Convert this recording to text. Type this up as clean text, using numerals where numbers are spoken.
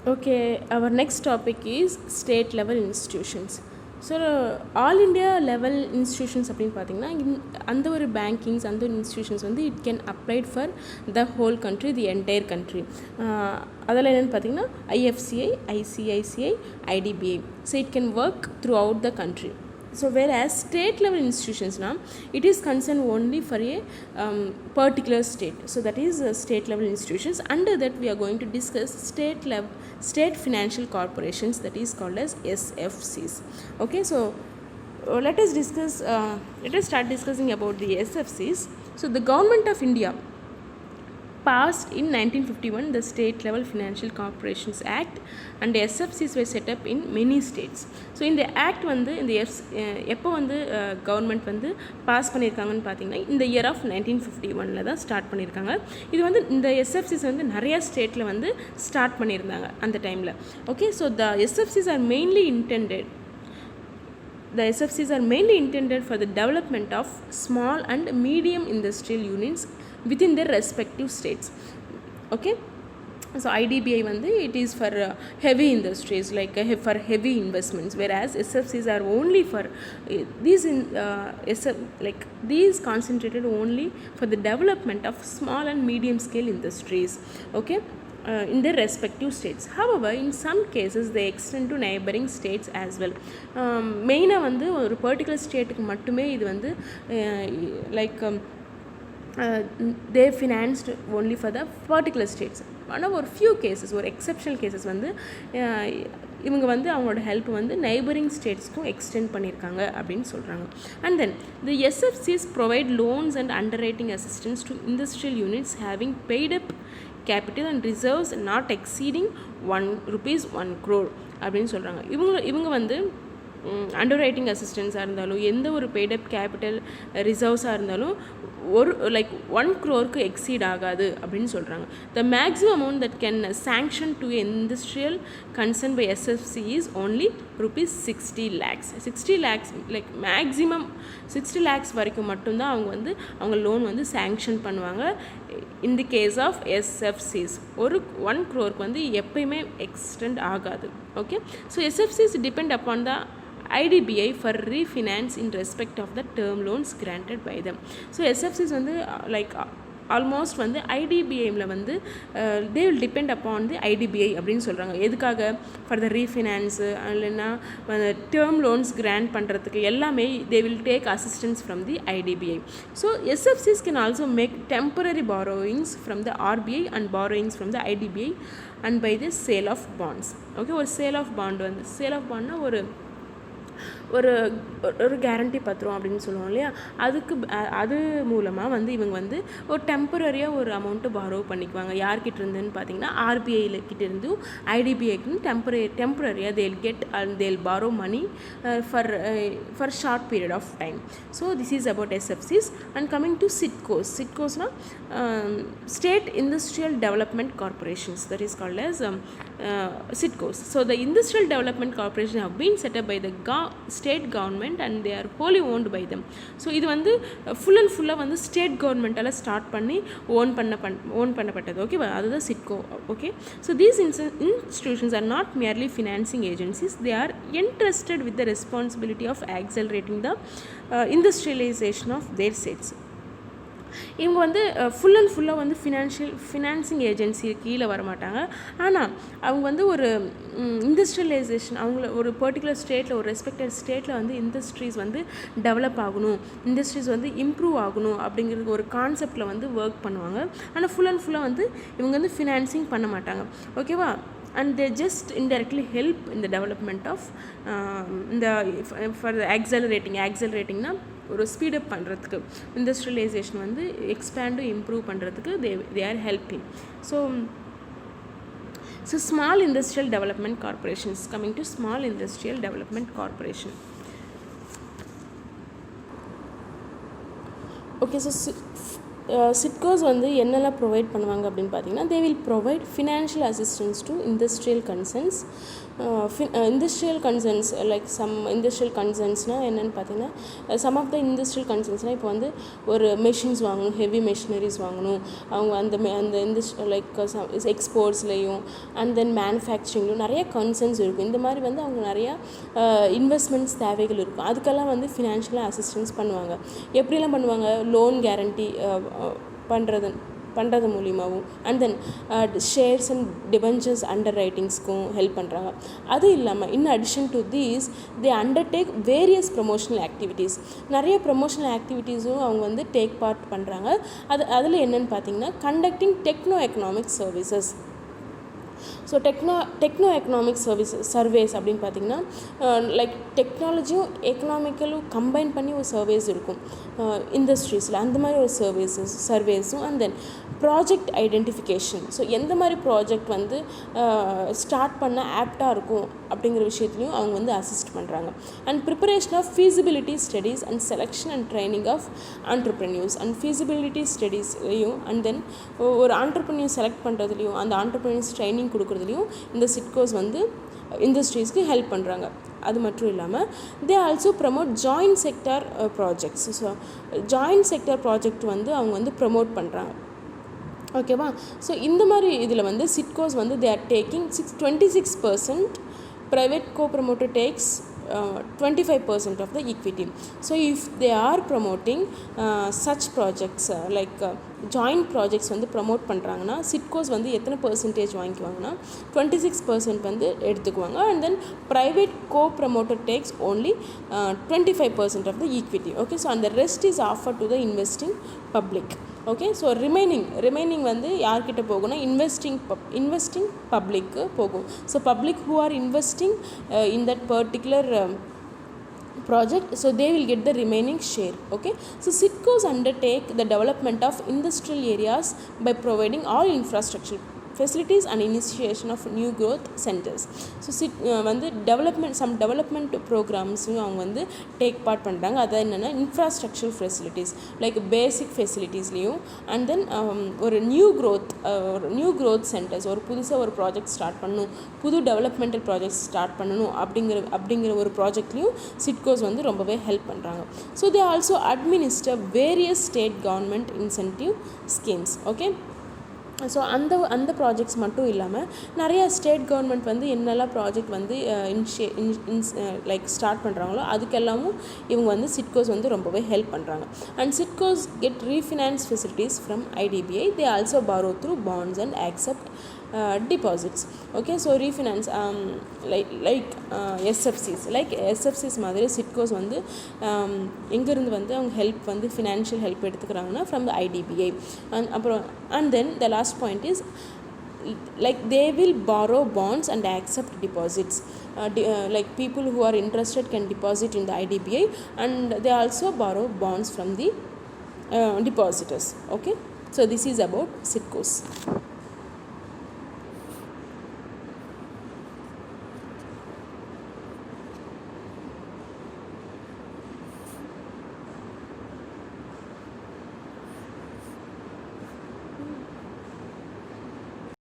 Okay, our next topic is state level institutions. So all India level institutions அப்படின்னு பார்த்தீங்கன்னா அந்த ஒரு bankings அந்த ஒரு இன்ஸ்டியூஷன்ஸ் வந்து it can applied for the whole country the entire country. அதில் என்னென்னு பார்த்தீங்கன்னா IFCI, ICICI, IDBI. So it can work through out the country. So whereas state level institutions now, it is concerned only for a particular state. So that is state level institutions. Under that we are going to discuss state financial corporations, that is called as SFCs. Okay, so let us start discussing about the SFCs. So the government of India passed in 1951 the State Level Financial Corporations Act, and SFCs were set up in many states. So இந்த act வந்து இந்த எப்போ வந்து government வந்து pass பண்ணியிருக்காங்கன்னு பார்த்தீங்கன்னா இந்த year of 1951 தான் ஸ்டார்ட் பண்ணியிருக்காங்க. இது வந்து இந்த எஸ்எஃப்சிஸ் வந்து நிறையா ஸ்டேட்டில் வந்து ஸ்டார்ட் பண்ணியிருந்தாங்க அந்த டைமில். Okay, so the SFCs are mainly intended for the development of small and medium industrial units within their respective states. Okay, so IDBI வந்து it is for heavy industries, like for heavy investments, whereas SFCs are only for these concentrated only for the development of small and medium scale industries. Okay, in their respective states. However, in some cases they extend to neighboring states as well. மெயினாக வந்து ஒரு particular ஸ்டேட்டுக்கு மட்டுமே இது வந்து they financed only for the particular states. ஆனால் ஒரு few cases, ஒரு exceptional cases வந்து இவங்க வந்து அவங்களோட ஹெல்ப் வந்து நெய்பரிங் ஸ்டேட்ஸ்க்கும் எக்ஸ்டெண்ட் பண்ணியிருக்காங்க அப்படின்னு சொல்கிறாங்க. And then the SFCs provide loans and underwriting assistance to industrial units having paid up capital and reserves not exceeding ₹1 crore அப்படின்னு சொல்கிறாங்க. இவங்க வந்து அண்டர் ரைட்டிங் அசிஸ்டன்ஸாக இருந்தாலும் எந்த ஒரு பெய்டப் கேபிட்டல் ரிசர்வ்ஸாக இருந்தாலும் ஒரு $1 crore எக்ஸீட் ஆகாது அப்படின்னு சொல்கிறாங்க. The maximum amount that can sanction to industrial concern by SFC is only ₹60 lakhs. 60 lakhs maximum 60 lakhs வரைக்கும் மட்டும்தான் அவங்க லோன் வந்து சாங்ஷன் பண்ணுவாங்க. இன் தி கேஸ் ஆஃப் எஸ்எஃப்சிஸ் ஒரு $1 crore வந்து எப்பயுமே எக்ஸ்டெண்ட் ஆகாது. Okay, so SFCs depend upon the IDBI for refinance in respect of the term loans granted by them. So SFCs வந்து ஆல்மோஸ்ட் வந்து ஐடிபிஐயில் வந்து they will depend upon the IDBI அப்படின்னு சொல்கிறாங்க. எதுக்காக? ஃபார் த ரீஃபினான்ஸு இல்லைன்னா டேர்ம் லோன்ஸ் கிராண்ட் பண்ணுறதுக்கு எல்லாமே they will take assistance from the IDBI. So SFCs can also make temporary borrowings from the RBI and borrowings from the IDBI and by the sale of bonds. Okay, ஒரு sale of பாண்ட்னா ஒரு guarantee பத்திரம் அப்படின்னு சொல்லுவோம் இல்லையா, அது மூலமாக வந்து இவங்க வந்து ஒரு டெம்பரரியாக ஒரு அமௌண்ட்டு பாரோ பண்ணிக்குவாங்க. யார்கிட்ட இருந்துன்னு பார்த்தீங்கன்னா ஆர்பிஐக்கிட்ட இருந்தும் ஐடிபிஐக்கு டெம்பரரியாக they'll get and they'll borrow money for short period of time. So this is about SFCs. And coming to சிட்கோஸ்னால் state industrial development corporations, that is called as SIDCOs. So the industrial development corporation have been set up by the state government and they are wholly owned by them. So இது வந்து ஃபுல்லாக வந்து state கவர்மெண்ட்டால் start பண்ணி own பண்ணப்பட்டது. ஓகேவா, அதுதான் SIDCO. Okay, so these institutions are not merely financing agencies, they are entrusted with the responsibility of accelerating the industrialization of their states. இவங்க வந்து ஃபுல்லாக வந்து ஃபினான்சிங் ஏஜென்சி கீழே வரமாட்டாங்க. ஆனால் அவங்க வந்து ஒரு இண்டஸ்ட்ரியலைசேஷன், அவங்கள ஒரு பர்டிகுலர் ஸ்டேட்டில், ஒரு ரெஸ்பெக்டட் ஸ்டேட்டில் வந்து இண்டஸ்ட்ரீஸ் வந்து டெவலப் ஆகணும், இண்டஸ்ட்ரீஸ் வந்து இம்ப்ரூவ் ஆகணும் அப்படிங்கிறது ஒரு கான்செப்டில் வந்து ஒர்க் பண்ணுவாங்க. ஆனால் ஃபுல்லாக வந்து இவங்க வந்து ஃபினான்சிங் பண்ண மாட்டாங்க. ஓகேவா, and they just indirectly help in the development of for the acceleratingனா ஒரு ஸ்பீடப் பண்ணுறதுக்கு, இண்டஸ்ட்ரியலைசேஷன் வந்து எக்ஸ்பேண்டும் இம்ப்ரூவ் பண்ணுறதுக்கு they are helping. So small industrial development corporations. Coming to small industrial development corporation. Okay, so SIDCOs வந்து என்னெல்லாம் provide பண்ணுவாங்க அப்படின்னு பார்த்தீங்கன்னா, they will provide financial assistance to industrial concerns. Industrial concerns like some industrial கன்சர்ன்ஸ்னால் என்னென்னு பார்த்தீங்கன்னா, some of the industrial கன்சர்ன்ஸ்னால் இப்போ வந்து ஒரு மெஷின்ஸ் வாங்கணும், ஹெவி மெஷினரிஸ் வாங்கணும், அவங்க அந்த லைக் எக்ஸ்போர்ட்ஸ்லேயும் அண்ட் தென் மேனுஃபேக்சரிங்லையும் நிறைய கன்சர்ன்ஸ் இருக்கும். இந்த மாதிரி வந்து அவங்க நிறையா இன்வெஸ்ட்மெண்ட்ஸ் தேவைகள் இருக்கும். அதுக்கெல்லாம் வந்து ஃபினான்ஷியலாக அசிஸ்டன்ஸ் பண்ணுவாங்க. எப்படிலாம் பண்ணுவாங்க? லோன் கேரண்டி பண்ணுறது மூலியமாகவும் and then shares and debentures under ரைட்டிங்ஸ்க்கும் ஹெல்ப் பண்ணுறாங்க. அது இல்லாமல் in addition to these they undertake various promotional activities. நிறைய ப்ரொமோஷனல் ஆக்டிவிட்டீஸும் அவங்க வந்து டேக் பார்ட் பண்ணுறாங்க. அதில் என்னென்னு பார்த்தீங்கன்னா, conducting techno economic services. So techno economic surveys அப்படின்னு பார்த்திங்கன்னா, லைக் டெக்னாலஜியும் எக்கனாமிக்கலும் கம்பைன் பண்ணி ஒரு சர்வேஸ் இருக்கும் இண்டஸ்ட்ரீஸில். அந்த மாதிரி ஒரு சர்வேஸும் and then project identification. So எந்த மாதிரி ப்ராஜெக்ட் வந்து ஸ்டார்ட் பண்ண ஆப்டாக இருக்கும் அப்படிங்கிற விஷயத்துலையும் அவங்க வந்து அசிஸ்ட் பண்ணுறாங்க. And preparation of feasibility studies and selection and training of entrepreneurs. And feasibility ஸ்டடீஸ்லையும் அண்ட் தென் ஒரு ஆண்டர்ப்ரெனியூர் செலக்ட் பண்ணுறதுலையும் அந்த ஆண்டர்ப்ரெனியூர்ஸ் ட்ரைனிங் கொடுக்குறதுலையும் இந்த சிட்கோஸ் வந்து இண்டஸ்ட்ரீஸ்க்கு ஹெல்ப் பண்ணுறாங்க. அது மட்டும் இல்லாமல் they also promote joint sector projects. So joint sector project வந்து அவங்க வந்து ப்ரமோட் பண்ணுறாங்க. ஓகேவா? ஸோ இந்த மாதிரி இதில் வந்து சிட்கோஸ் வந்து they are taking 26%, private co-promoter takes 25% of the equity. So if they are promoting such projects like joint projects வந்து ப்ரமோட் பண்ணுறாங்கன்னா, சிட்கோஸ் வந்து எத்தனை பர்சன்டேஜ் வாங்கிக்குவாங்கன்னா 26% வந்து எடுத்துக்குவாங்க. And then private co-promoter takes only 25% of the equity. Okay, so and the rest is offered to the investing public. Okay, so remaining வந்து யார்கிட்ட போகும்னா investing பப்ளிக்கு போகும். So public who are investing in that particular project, so they will get the remaining share. Okay, so SIDCOs undertake the development of industrial areas by providing all infrastructure facilities and initiation of new growth centers. So வந்து development ப்ரோக்ராம்ஸும் அவங்க வந்து take part பண்ணுறாங்க. அது என்னென்னா infrastructure facilities like basic ஃபெசிலிட்டிஸ்லேயும் and then ஒரு new growth centres, ஒரு புதுசாக ஒரு ப்ராஜெக்ட் ஸ்டார்ட் பண்ணணும், புது டெவலப்மெண்டல் ப்ராஜெக்ட்ஸ் ஸ்டார்ட் பண்ணணும் அப்படிங்கிற ஒரு ப்ராஜெக்ட்லேயும் சிட்கோஸ் வந்து ரொம்பவே ஹெல்ப் பண்ணுறாங்க. So they also administer various state government incentive schemes. Okay, so அந்த ப்ராஜெக்ட்ஸ் மட்டும் இல்லாமல் நிறையா ஸ்டேட் கவர்மெண்ட் வந்து என்னெல்லாம் ப்ராஜெக்ட் வந்து லைக் ஸ்டார்ட் பண்ணுறாங்களோ அதுக்கெல்லாமும் இவங்க வந்து சிட்கோஸ் வந்து ரொம்பவே ஹெல்ப் பண்ணுறாங்க. And SIDCOs get refinance facilities from IDBI. They also borrow through bonds and accept deposits. Okay, so refinance like SFCs மாதிரி சிட்கோஸ் வந்து எங்கேருந்து வந்து அவங்க ஹெல்ப் வந்து ஃபினான்ஷியல் ஹெல்ப் எடுத்துக்கிறாங்கன்னா from the IDBI. And then the last point is like they will borrow bonds and accept deposits. Like people who are interested can deposit in the IDBI and they also borrow bonds from the depositors. Okay, so this is about SIDCOs.